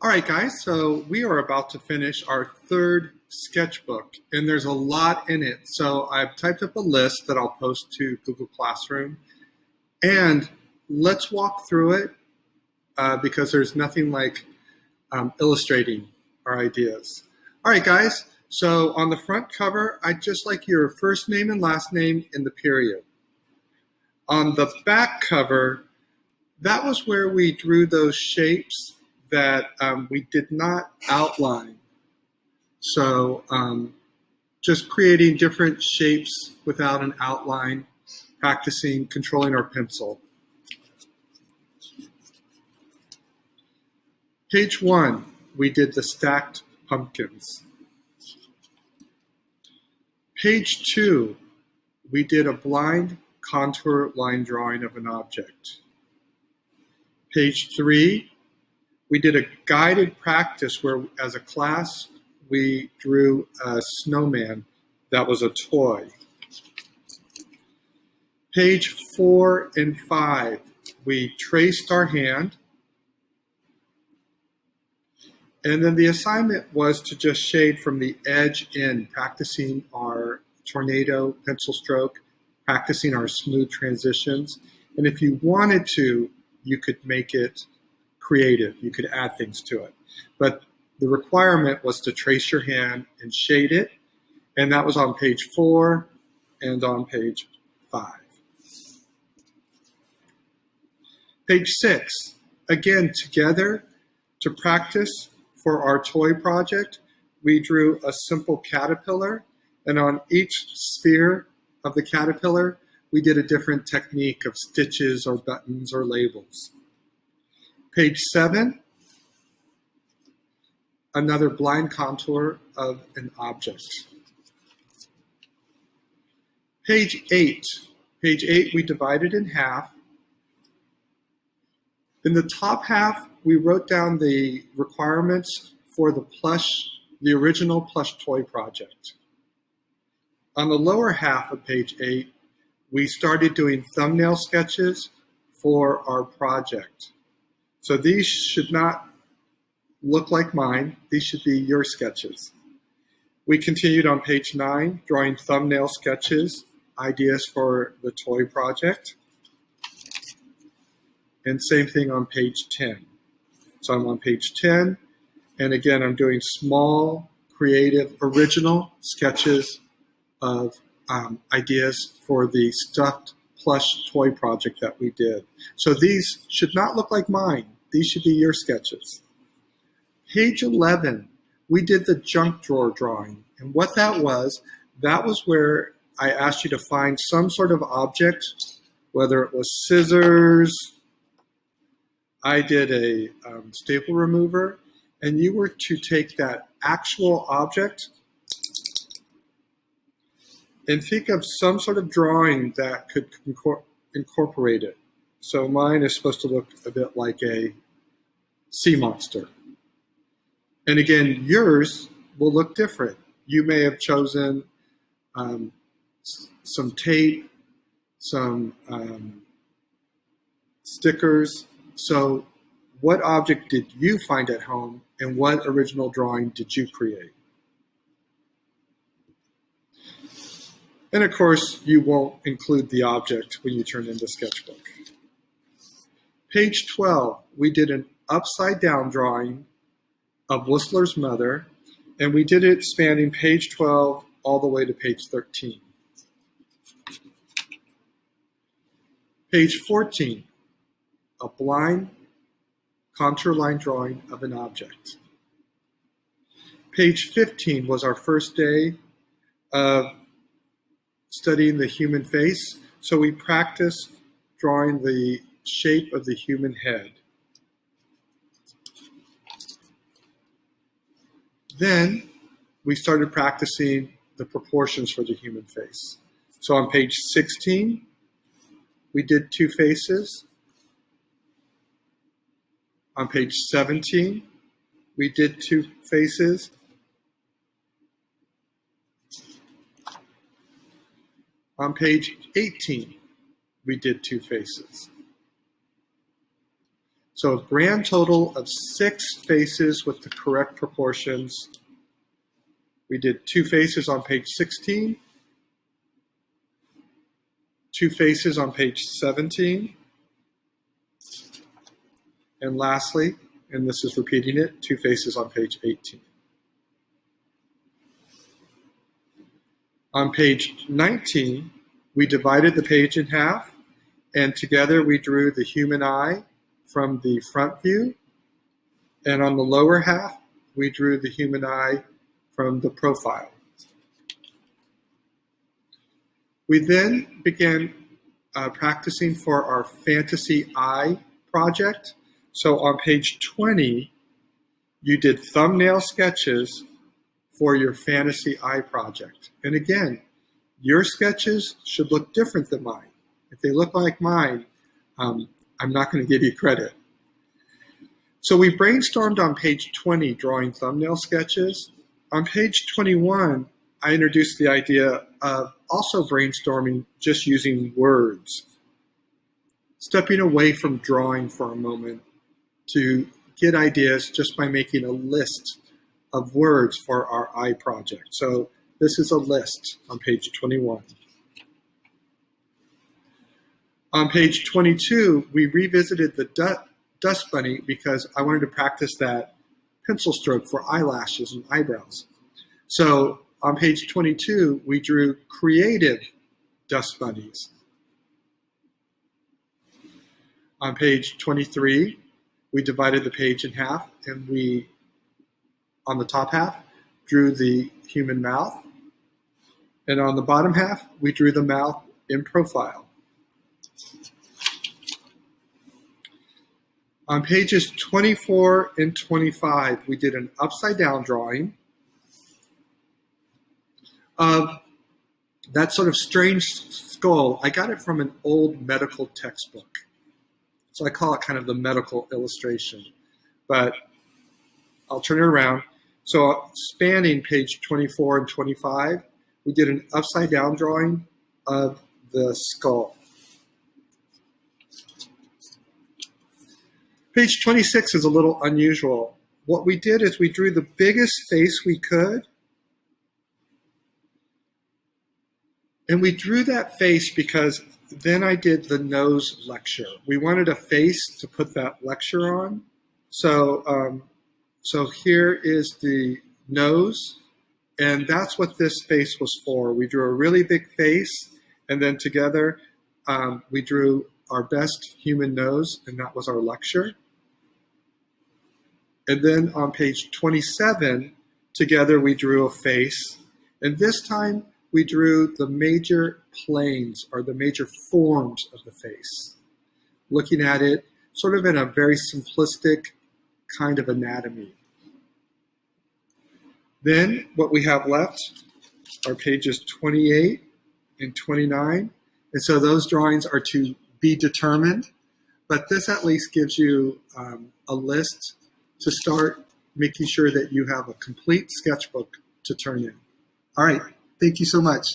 All right, guys, so we are about to finish our third sketchbook, and there's a lot in it. So I've typed up a list that I'll post to Google Classroom, and let's walk through it because there's nothing like illustrating our ideas. All right, guys, so on the front cover, I'd just like your first name and last name in the period. On the back cover, that was where we drew those shapes that we did not outline. So just creating different shapes without an outline, practicing controlling our pencil. Page 1, we did the stacked pumpkins. Page 2, we did a blind contour line drawing of an object. Page 3, we did a guided practice where, as a class, we drew a snowman that was a toy. Page 4 and 5, we traced our hand. And then the assignment was to just shade from the edge in, practicing our tornado pencil stroke, practicing our smooth transitions. And if you wanted to, you could make it creative. You could add things to it. But the requirement was to trace your hand and shade it. And that was on page 4 and on page 5. Page 6, again, together to practice for our toy project, we drew a simple caterpillar. And on each sphere of the caterpillar, we did a different technique of stitches or buttons or labels. Page 7, another blind contour of an object. Page 8, we divided in half. In the top half, we wrote down the requirements for the original plush toy project. On the lower half of page 8, we started doing thumbnail sketches for our project. So these should not look like mine. These should be your sketches. We continued on page 9, drawing thumbnail sketches, ideas for the toy project. And same thing on page 10. So I'm on page 10, and again, I'm doing small, creative, original sketches of ideas for the stuffed plush toy project that we did. So these should not look like mine. These should be your sketches. Page 11, we did the junk drawer drawing. And what that was where I asked you to find some sort of object, whether it was scissors, I did a staple remover, and you were to take that actual object and think of some sort of drawing that could incorporate it. So mine is supposed to look a bit like a sea monster. And again, yours will look different. You may have chosen some tape, some stickers. So what object did you find at home, and what original drawing did you create? And of course, you won't include the object when you turn in the sketchbook. Page 12, we did an upside down drawing of Whistler's mother, and we did it spanning page 12 all the way to page 13. Page 14, a blind contour line drawing of an object. Page 15 was our first day of studying the human face, so we practiced drawing the shape of the human head. Then we started practicing the proportions for the human face. So on page 16, we did 2 faces. On page 17, we did 2 faces. On page 18, we did 2 faces. So a grand total of 6 faces with the correct proportions. We did 2 faces on page 16, 2 faces on page 17, and lastly, and this is repeating it, 2 faces on page 18. On page 19, we divided the page in half, and together we drew the human eye from the front view, and on the lower half, we drew the human eye from the profile. We then began practicing for our fantasy eye project. So on page 20, you did thumbnail sketches for your fantasy eye project. And again, your sketches should look different than mine. If they look like mine, I'm not going to give you credit. So we brainstormed on page 20 drawing thumbnail sketches. On page 21, I introduced the idea of also brainstorming just using words. Stepping away from drawing for a moment to get ideas just by making a list of words for our eye project. So this is a list on page 21. On page 22, we revisited the dust bunny because I wanted to practice that pencil stroke for eyelashes and eyebrows. So on page 22, we drew creative dust bunnies. On page 23, we divided the page in half, and we, on the top half, drew the human mouth. And on the bottom half, we drew the mouth in profile. On pages 24 and 25, we did an upside down drawing of that sort of strange skull. I got it from an old medical textbook. So I call it kind of the medical illustration, but I'll turn it around. So spanning page 24 and 25, we did an upside down drawing of the skull. Page 26 is a little unusual. What we did is we drew the biggest face we could, and we drew that face because then I did the nose lecture. We wanted a face to put that lecture on. So, so here is the nose, and that's what this face was for. We drew a really big face, and then together we drew our best human nose, and that was our lecture. And then on page 27, together we drew a face, and this time we drew the major planes or the major forms of the face, looking at it sort of in a very simplistic kind of anatomy. Then what we have left are pages 28 and 29. And so those drawings are to be determined, but this at least gives you a list to start making sure that you have a complete sketchbook to turn in. All right, thank you so much.